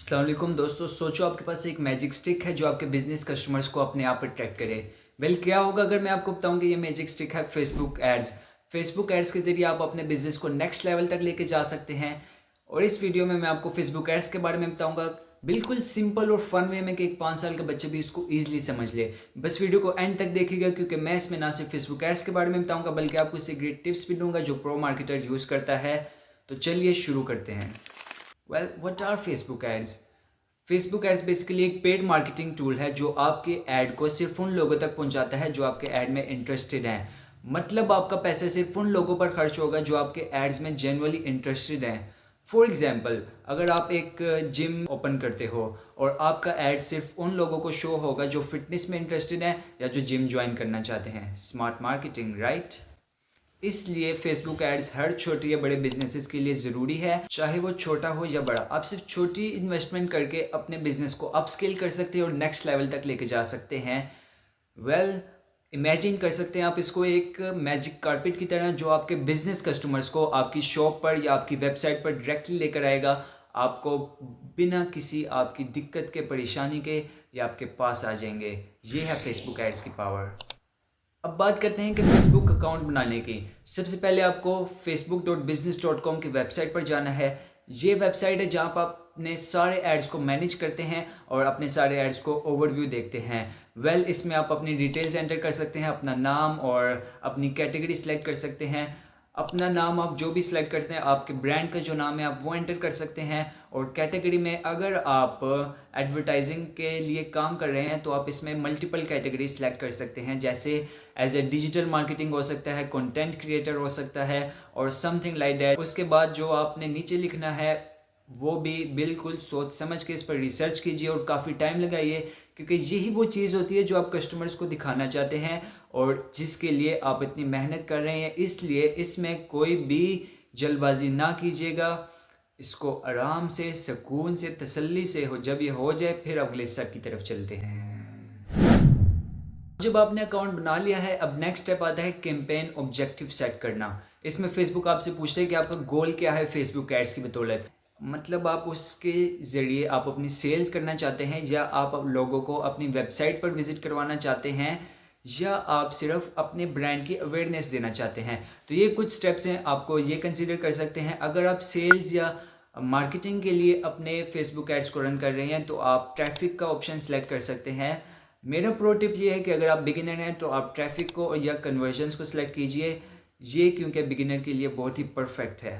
अस्सलाम वालेकुम दोस्तों। सोचो आपके पास एक मैजिक स्टिक है जो आपके बिजनेस कस्टमर्स को अपने आप अट्रैक्ट करे। क्या होगा अगर मैं आपको बताऊं कि ये मैजिक स्टिक है फेसबुक एड्स। फेसबुक एड्स के जरिए आप अपने बिजनेस को नेक्स्ट लेवल तक लेके जा सकते हैं। और इस वीडियो में मैं आपको फेसबुक एड्स के बारे में बताऊंगा, बिल्कुल सिंपल और फन वे में कि एक 5 साल के बच्चे भी इसको ईजिली समझ ले। बस वीडियो को एंड तक देखिएगा क्योंकि मैं इसमें ना सिर्फ फेसबुक एड्स के बारे में बताऊंगा बल्कि आपको इससे ग्रेट टिप्स भी दूंगा जो प्रो मार्केटर यूज़ करता है। तो चलिए शुरू करते हैं। What are Facebook ads? Facebook ads basically एक पेड मार्केटिंग टूल है जो आपके ऐड को सिर्फ उन लोगों तक पहुंचाता है जो आपके ऐड में इंटरेस्टेड हैं। मतलब आपका पैसा सिर्फ उन लोगों पर खर्च होगा जो आपके एड्स में जेन्युइनली इंटरेस्टेड हैं। फॉर एग्जाम्पल, अगर आप एक जिम ओपन करते हो और आपका ऐड सिर्फ उन लोगों को शो होगा जो फिटनेस में इंटरेस्टेड हैं या जो जिम ज्वाइन करना चाहते हैं। Smart marketing, right? इसलिए फेसबुक एड्स हर छोटे या बड़े बिजनेसेस के लिए ज़रूरी है, चाहे वो छोटा हो या बड़ा। आप सिर्फ छोटी इन्वेस्टमेंट करके अपने बिजनेस को अपस्केल कर सकते हैं और नेक्स्ट लेवल तक लेके जा सकते हैं। इमेजिन कर सकते हैं आप इसको एक मैजिक कारपेट की तरह जो आपके बिजनेस कस्टमर्स को आपकी शॉप पर या आपकी वेबसाइट पर डायरेक्टली लेकर आएगा, आपको बिना किसी आपकी दिक्कत के, परेशानी के, या आपके पास आ जाएंगे। ये है फेसबुक एड्स की पावर। अब बात करते हैं कि फेसबुक अकाउंट बनाने की। सबसे पहले आपको facebook.business.com की वेबसाइट पर जाना है। ये वेबसाइट है जहाँ पर आप अपने सारे एड्स को मैनेज करते हैं और अपने सारे एड्स को ओवरव्यू देखते हैं। इसमें आप अपनी डिटेल्स एंटर कर सकते हैं, अपना नाम और अपनी कैटेगरी सिलेक्ट कर सकते हैं। अपना नाम आप जो भी सिलेक्ट करते हैं, आपके ब्रांड का जो नाम है आप वो एंटर कर सकते हैं। और कैटेगरी में अगर आप एडवर्टाइजिंग के लिए काम कर रहे हैं तो आप इसमें मल्टीपल कैटेगरी सिलेक्ट कर सकते हैं, जैसे एज ए डिजिटल मार्केटिंग हो सकता है, कंटेंट क्रिएटर हो सकता है और समथिंग लाइक दैट। उसके बाद जो आपने नीचे लिखना है वो भी बिल्कुल सोच समझ के इस पर रिसर्च कीजिए और काफ़ी टाइम लगाइए, क्योंकि यही वो चीज़ होती है जो आप कस्टमर्स को दिखाना चाहते हैं और जिसके लिए आप इतनी मेहनत कर रहे हैं। इसलिए इसमें कोई भी जल्दबाजी ना कीजिएगा। इसको आराम से, सुकून से, तसल्ली से जब ये हो जाए फिर अगले स्टेप की तरफ चलते हैं। जब आपने अकाउंट बना लिया है, अब नेक्स्ट स्टेप आता है कैंपेन ऑब्जेक्टिव सेट करना। इसमें फेसबुक आपसे पूछता है कि आपका गोल क्या है फेसबुक एड्स की बदौलत। मतलब आप उसके ज़रिए आप अपनी सेल्स करना चाहते हैं, या आप लोगों को अपनी वेबसाइट पर विज़िट करवाना चाहते हैं, या आप सिर्फ अपने ब्रांड की अवेयरनेस देना चाहते हैं। तो ये कुछ स्टेप्स हैं, आपको ये कंसीडर कर सकते हैं। अगर आप सेल्स या मार्केटिंग के लिए अपने फेसबुक एड्स को रन कर रहे हैं तो आप ट्रैफिक का ऑप्शन सेलेक्ट कर सकते हैं। मेरा प्रो टिप ये है कि अगर आप बिगिनर हैं तो आप ट्रैफिक को या कन्वर्जन्स को सिलेक्ट कीजिए, ये क्योंकि बिगिनर के लिए बहुत ही परफेक्ट है।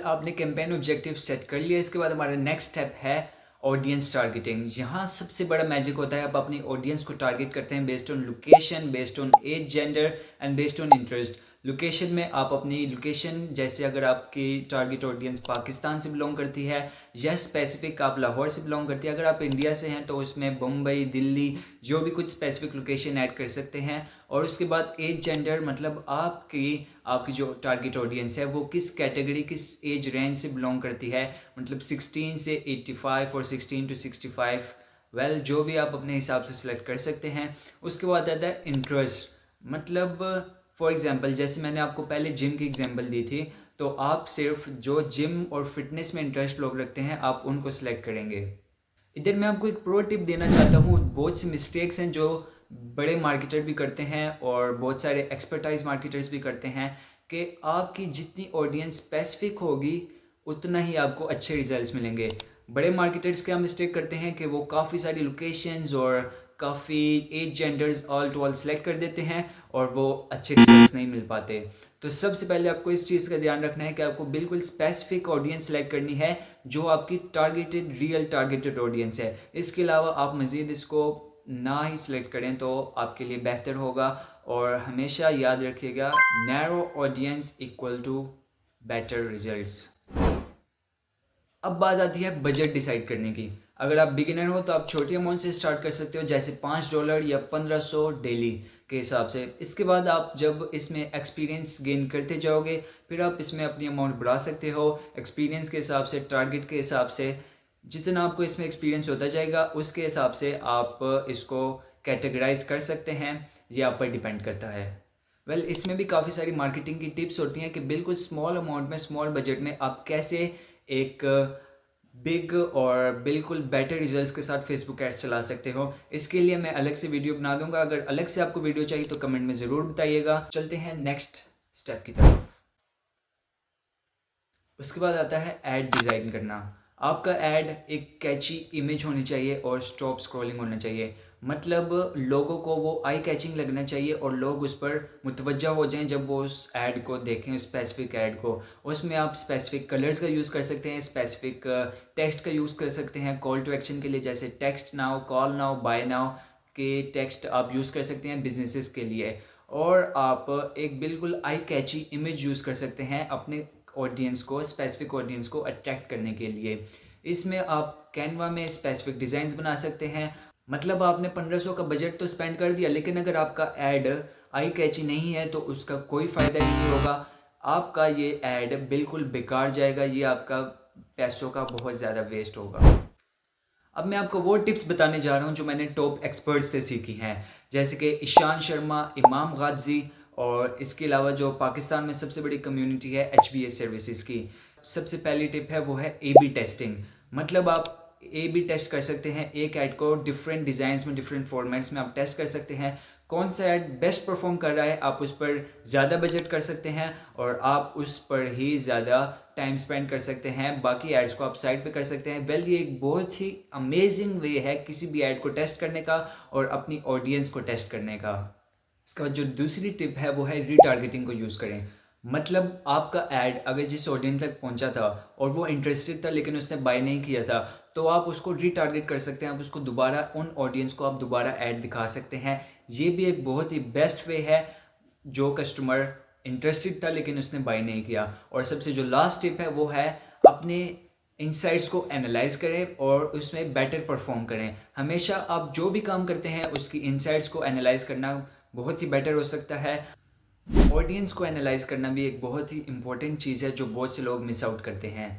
आपने कैंपेन ऑब्जेक्टिव सेट कर लिया। इसके बाद हमारा नेक्स्ट स्टेप है ऑडियंस टारगेटिंग। यहाँ सबसे बड़ा मैजिक होता है, आप अपनी ऑडियंस को टारगेट करते हैं based on location, based on age, gender and based on interest. Location में आप अपनी लोकेशन, जैसे अगर आपकी टारगेट ऑडियंस पाकिस्तान से बिलोंग करती है या स्पेसिफिक आप लाहौर से बिलोंग करती है, अगर आप इंडिया से हैं तो उसमें मुंबई, दिल्ली, जो भी कुछ स्पेसिफिक लोकेशन ऐड कर सकते हैं। और उसके बाद एज, जेंडर, मतलब आपकी जो टारगेट ऑडियंस है वो किस कैटेगरी, किस एज रेंज से बिलोंग करती है, मतलब 16 से 85 और 16 to 65। जो भी आप अपने हिसाब से सिलेक्ट कर सकते हैं। उसके बाद आता है इंटरेस्ट, मतलब फॉर एग्जांपल जैसे मैंने आपको पहले जिम की एग्जांपल दी थी, तो आप सिर्फ जो जिम और फिटनेस में इंटरेस्ट लोग रखते हैं आप उनको सिलेक्ट करेंगे। इधर मैं आपको एक प्रो टिप देना चाहता हूँ। बहुत सी मिस्टेक्स हैं जो बड़े मार्केटर भी करते हैं और बहुत सारे एक्सपर्टाइज मार्केटर्स भी करते हैं, कि आपकी जितनी ऑडियंस स्पेसिफिक होगी उतना ही आपको अच्छे रिजल्ट्स मिलेंगे। बड़े मार्केटर्स क्या मिस्टेक करते हैं कि वो काफ़ी सारी लोकेशंस और काफ़ी age, genders all to all select कर देते हैं और वो अच्छे रिजल्ट्स नहीं मिल पाते। तो सबसे पहले आपको इस चीज़ का ध्यान रखना है कि आपको बिल्कुल स्पेसिफिक ऑडियंस सेलेक्ट करनी है जो आपकी रियल टारगेटेड ऑडियंस है। इसके अलावा आप मज़ीद इसको ना ही सिलेक्ट करें तो आपके लिए बेहतर होगा। और हमेशा याद रखिएगा, narrow audience equal to better results. अब बात आती है बजट डिसाइड करने की। अगर आप बिगिनर हो तो आप छोटी अमाउंट से स्टार्ट कर सकते हो, जैसे $5 या 1500 डेली के हिसाब से। इसके बाद आप जब इसमें एक्सपीरियंस गेन करते जाओगे फिर आप इसमें अपनी अमाउंट बढ़ा सकते हो एक्सपीरियंस के हिसाब से, टारगेट के हिसाब से। जितना आपको इसमें एक्सपीरियंस होता जाएगा उसके हिसाब से आप इसको कैटेगराइज कर सकते हैं, ये आप पर डिपेंड करता है। इसमें भी काफ़ी सारी मार्केटिंग की टिप्स होती हैं कि बिल्कुल स्मॉल अमाउंट में, स्मॉल बजट में आप कैसे एक बिग और बिल्कुल बेटर रिजल्ट्स के साथ फेसबुक एड्स चला सकते हो। इसके लिए मैं अलग से वीडियो बना दूंगा। अगर अलग से आपको वीडियो चाहिए तो कमेंट में ज़रूर बताइएगा। चलते हैं नेक्स्ट स्टेप की तरफ। उसके बाद आता है ऐड डिज़ाइन करना। आपका ऐड एक कैची इमेज होनी चाहिए और स्टॉप स्क्रॉलिंग होना चाहिए। मतलब लोगों को वो आई कैचिंग लगना चाहिए और लोग उस पर मुतवज्जा हो जाएं जब वो उस ऐड को देखें, उस स्पेसिफिक ऐड को। उसमें आप स्पेसिफिक कलर्स का यूज़ कर सकते हैं, स्पेसिफिक टेक्स्ट का यूज़ कर सकते हैं कॉल टू एक्शन के लिए, जैसे text now, call now, buy now के टेक्स्ट आप यूज़ कर सकते हैं बिजनेसेस के लिए। और आप एक बिल्कुल आई कैची इमेज यूज़ कर सकते हैं अपने ऑडियंस को, स्पेसिफिक ऑडियंस को अट्रैक्ट करने के लिए। इसमें आप कैनवा में स्पेसिफिक डिज़ाइंस बना सकते हैं। मतलब आपने 1500 का बजट तो स्पेंड कर दिया, लेकिन अगर आपका ऐड आई कैची नहीं है तो उसका कोई फ़ायदा ही नहीं होगा। आपका ये ऐड बिल्कुल बेकार जाएगा, ये आपका पैसों का बहुत ज़्यादा वेस्ट होगा। अब मैं आपको वो टिप्स बताने जा रहा हूँ जो मैंने टॉप एक्सपर्ट्स से सीखी हैं, जैसे कि ईशान शर्मा, इमाम गाजी, और इसके अलावा जो पाकिस्तान में सबसे बड़ी कम्युनिटी है HBA सर्विसेज की। सबसे पहली टिप है वो है A/B टेस्टिंग। मतलब आप A/B टेस्ट कर सकते हैं एक ऐड को डिफरेंट डिज़ाइंस में, डिफरेंट फॉर्मेट्स में आप टेस्ट कर सकते हैं। कौन सा ऐड बेस्ट परफॉर्म कर रहा है, आप उस पर ज़्यादा बजट कर सकते हैं और आप उस पर ही ज़्यादा टाइम स्पेंड कर सकते हैं। बाकी एड्स को आप साइड पे कर सकते हैं। ये एक बहुत ही अमेजिंग वे है किसी भी ऐड को टेस्ट करने का और अपनी ऑडियंस को टेस्ट करने का। इसका जो दूसरी टिप है वो है रीटारगेटिंग को यूज़ करें। मतलब आपका ऐड अगर जिस ऑडियंस तक पहुंचा था और वो इंटरेस्टेड था लेकिन उसने बाय नहीं किया था, तो आप उसको रीटारगेट कर सकते हैं। आप उसको दोबारा, उन ऑडियंस को आप दोबारा ऐड दिखा सकते हैं। ये भी एक बहुत ही बेस्ट वे है। जो कस्टमर इंटरेस्टेड था लेकिन उसने बाय नहीं किया। और सबसे जो लास्ट टिप है वो है अपने इनसाइट्स को एनालाइज करें और उसमें बेटर परफॉर्म करें। हमेशा आप जो भी काम करते हैं उसकी इनसाइट्स को एनालाइज करना बहुत ही बेटर हो सकता है। ऑडियंस को एनालाइज करना भी एक बहुत ही इंपॉर्टेंट चीज़ है जो बहुत से लोग मिस आउट करते हैं।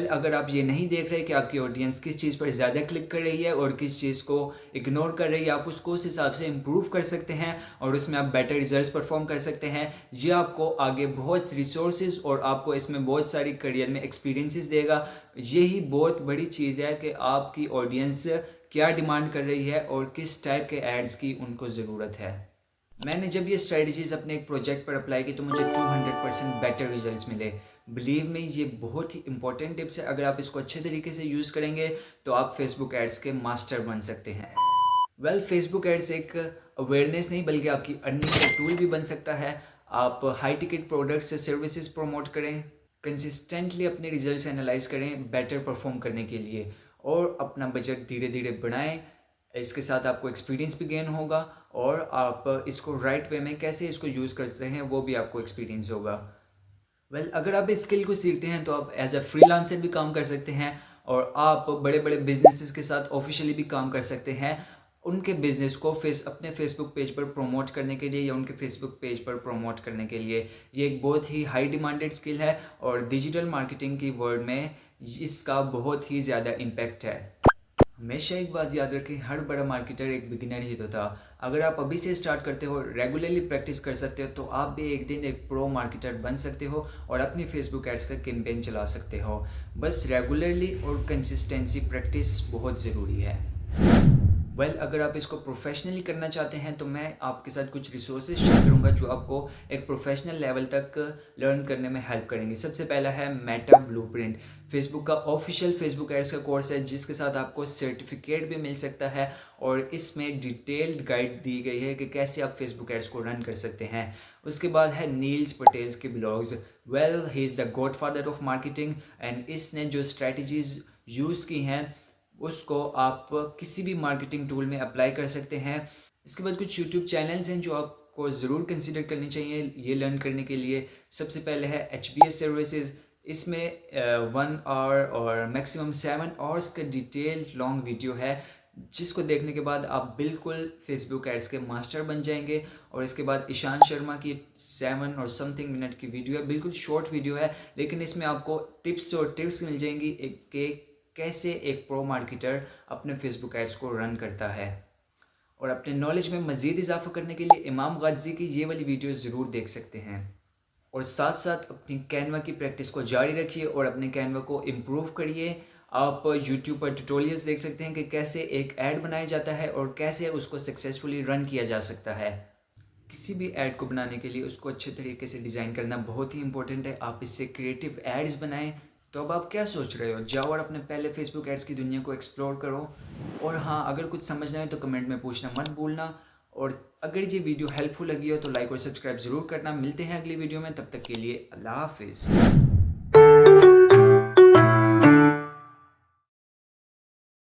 अगर आप ये नहीं देख रहे कि आपकी ऑडियंस किस चीज़ पर ज़्यादा क्लिक कर रही है और किस चीज़ को इग्नोर कर रही है, आप उसको उस हिसाब से इम्प्रूव कर सकते हैं और उसमें आप बेटर रिजल्ट्स परफॉर्म कर सकते हैं। ये आपको आगे बहुत रिसोर्सेज और आपको इसमें बहुत सारी करियर में एक्सपीरियंसेस देगा। यही बहुत बड़ी चीज़ है कि आपकी ऑडियंस क्या डिमांड कर रही है और किस टाइप के एड्स की उनको ज़रूरत है। मैंने जब ये स्ट्रेटजीज अपने एक प्रोजेक्ट पर अप्लाई की तो मुझे 200% बेटर रिजल्ट्स मिले। बिलीव में ये बहुत ही इंपॉर्टेंट टिप्स है। अगर आप इसको अच्छे तरीके से यूज़ करेंगे तो आप फेसबुक एड्स के मास्टर बन सकते हैं। फेसबुक एड्स एक अवेयरनेस नहीं बल्कि आपकी अर्निंग का टूल भी बन सकता है। आप हाई टिकट प्रोडक्ट्स से सर्विसेज प्रमोट करें, कंसिस्टेंटली अपने रिजल्ट्स एनालाइज करें बेटर परफॉर्म करने के लिए और अपना बजट धीरे धीरे बढ़ाएं। इसके साथ आपको एक्सपीरियंस भी गेन होगा और आप इसको राइट वे में कैसे इसको यूज़ करते हैं वो भी आपको एक्सपीरियंस होगा। अगर आप इस स्किल को सीखते हैं तो आप एज अ फ्रीलांसर भी काम कर सकते हैं और आप बड़े बड़े बिजनेसेस के साथ ऑफिशियली भी काम कर सकते हैं। उनके बिजनेस को अपने फेसबुक पेज पर प्रमोट करने के लिए या उनके फेसबुक पेज पर प्रमोट करने के लिए ये एक बहुत ही हाई डिमांडेड स्किल है और डिजिटल मार्केटिंग की वर्ल्ड में इसका बहुत ही ज़्यादा इम्पैक्ट है। हमेशा एक बात याद रखें, हर बड़ा मार्केटर एक बिगिनर ही तो था। अगर आप अभी से स्टार्ट करते हो, रेगुलरली प्रैक्टिस कर सकते हो तो आप भी एक दिन एक प्रो मार्केटर बन सकते हो और अपनी फेसबुक एड्स का कैंपेन चला सकते हो। बस रेगुलरली और कंसिस्टेंसी प्रैक्टिस बहुत ज़रूरी है। अगर आप इसको प्रोफेशनली करना चाहते हैं तो मैं आपके साथ कुछ रिसोर्सेज शेयर करूंगा जो आपको एक प्रोफेशनल लेवल तक लर्न करने में हेल्प करेंगे। सबसे पहला है मेटा ब्लूप्रिंट। फेसबुक का ऑफिशियल फेसबुक एड्स का कोर्स है जिसके साथ आपको सर्टिफिकेट भी मिल सकता है और इसमें डिटेल्ड गाइड दी गई है कि कैसे आप फेसबुक एड्स को रन कर सकते हैं। उसके बाद है नील्स पटेल्स के blogs. He is the God father of marketing and इसने जो स्ट्रैटेजीज यूज़ की हैं उसको आप किसी भी मार्केटिंग टूल में अप्लाई कर सकते हैं। इसके बाद कुछ यूट्यूब चैनल्स हैं जो आपको ज़रूर कंसिडर करनी चाहिए ये लर्न करने के लिए। सबसे पहले है HBA सर्विसेज। इसमें 1 आवर और मैक्सिमम 7 आवर्स का डिटेल्ड लॉन्ग वीडियो है जिसको देखने के बाद आप बिल्कुल फेसबुक एड्स के मास्टर बन जाएंगे। और इसके बाद ईशान शर्मा की 7 और समथिंग मिनट की वीडियो है, बिल्कुल शॉर्ट वीडियो है लेकिन इसमें आपको टिप्स और ट्रिक्स मिल जाएंगी कि कैसे एक प्रो मार्केटर अपने फेसबुक एड्स को रन करता है। और अपने नॉलेज में मज़ीद इजाफा करने के लिए इमाम गाज़ी की ये वाली वीडियो ज़रूर देख सकते हैं। और साथ साथ अपनी कैनवा की प्रैक्टिस को जारी रखिए और अपने कैनवा को इम्प्रूव करिए। आप यूट्यूब पर ट्यूटोरियल्स देख सकते हैं कि कैसे एक ऐड बनाया जाता है और कैसे उसको सक्सेसफुली रन किया जा सकता है। किसी भी ऐड को बनाने के लिए उसको अच्छे तरीके से डिज़ाइन करना बहुत ही इंपॉर्टेंट है। आप इससे क्रिएटिव एड्स बनाएं। तो अब आप क्या सोच रहे हो? जाओ और अपने पहले फेसबुक एड्स की दुनिया को एक्सप्लोर करो। और हाँ, अगर कुछ समझना है तो कमेंट में पूछना मत भूलना। और अगर ये वीडियो हेल्पफुल लगी हो तो लाइक और सब्सक्राइब ज़रूर करना। मिलते हैं अगली वीडियो में, तब तक के लिए अल्लाह हाफिज़।